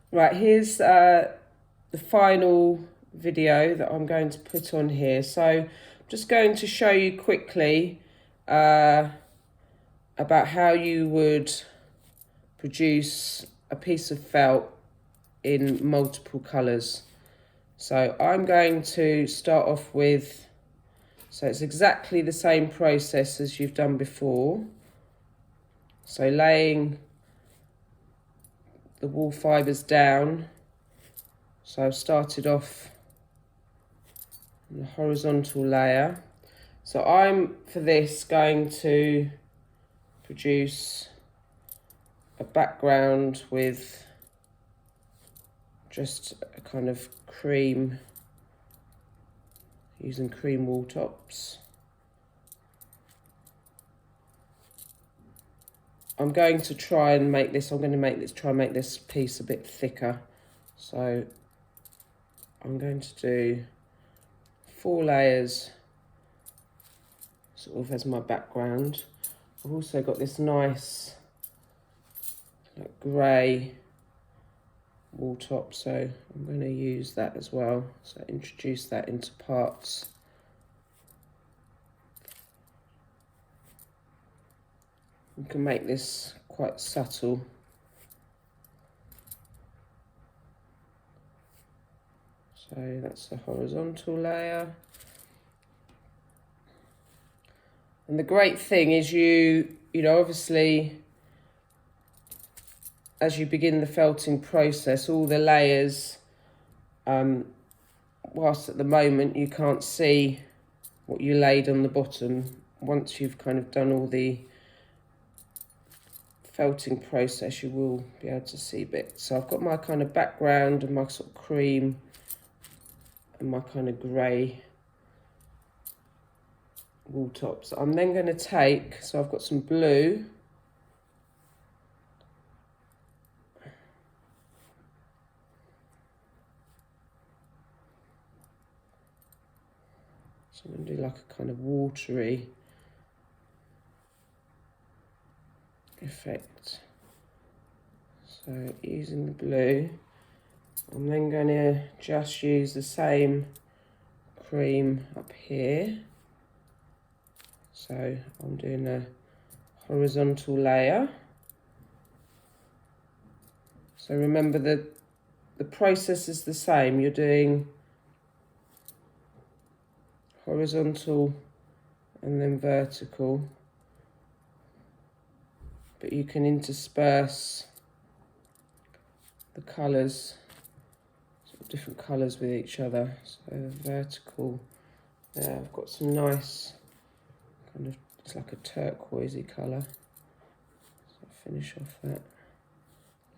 Right, here's the final video that I'm going to put on here. So I'm just going to show you quickly about how you would produce a piece of felt in multiple colours. So I'm going to start off with, so it's exactly the same process as you've done before. So laying the wool fibres down. So I've started off on the horizontal layer. So I'm, for this, going to produce a background with just a kind of cream, using cream wool tops. I'm going to try and make this, try and make this piece a bit thicker. So I'm going to do 4 layers sort of as my background. I've also got this nice like grey wool top, so I'm going to use that as well. So introduce that into parts. You can make this quite subtle. So that's the horizontal layer. And the great thing is you know, obviously, as you begin the felting process, all the layers, whilst at the moment you can't see what you laid on the bottom, once you've kind of done all the felting process, you will be able to see bits. So I've got my kind of background and my sort of cream and my kind of grey wool tops. I'm then going to take, so I've got some blue, so I'm going to do like a kind of watery effect. So using the blue, I'm then going to just use the same cream up here. So I'm doing a horizontal layer. So remember the process is the same. You're doing horizontal and then vertical, but you can intersperse the colours, sort of different colours with each other. So vertical, there I've got some nice kind of, it's like a turquoisey colour. So finish off that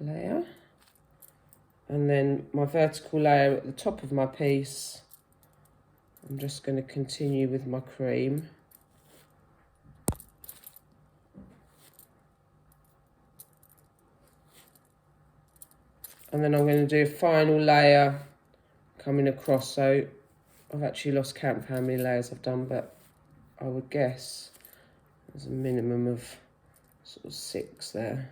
layer. And then my vertical layer at the top of my piece, I'm just going to continue with my cream. And then I'm going to do a final layer coming across. So I've actually lost count of how many layers I've done, but I would guess there's a minimum of sort of 6 there.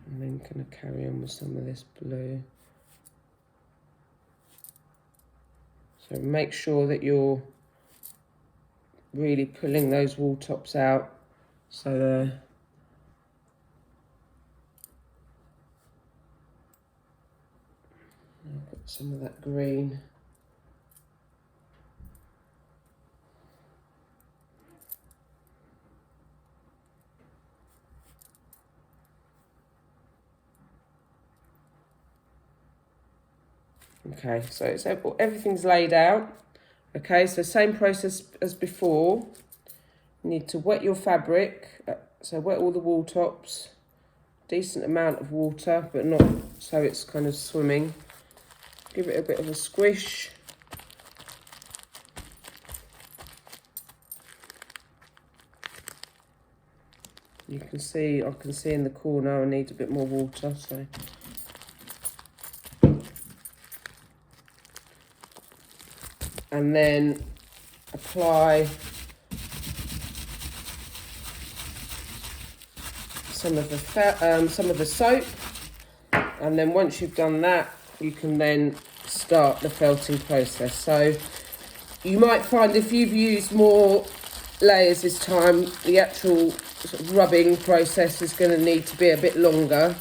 And then going to carry on with some of this blue. So make sure that you're really pulling those wool tops out so I've got some of that green. Okay, so it's everything's laid out. Okay, so same process as before. You need to wet your fabric, so wet all the wool tops, decent amount of water, but not so it's kind of swimming. Give it a bit of a squish. You can see, I can see in the corner I need a bit more water, so. And then apply some of the soap, and then once you've done that, you can then start the felting process. So you might find if you've used more layers this time, the actual sort of rubbing process is going to need to be a bit longer.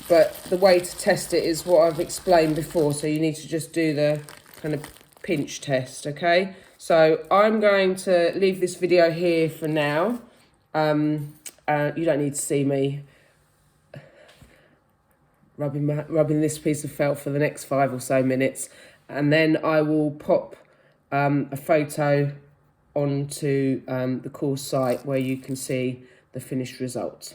But the way to test it is what I've explained before. So you need to just do the kind of pinch test, okay? So I'm going to leave this video here for now. You don't need to see me rubbing this piece of felt for the next 5 or so minutes. And then I will pop a photo onto the course site where you can see the finished result.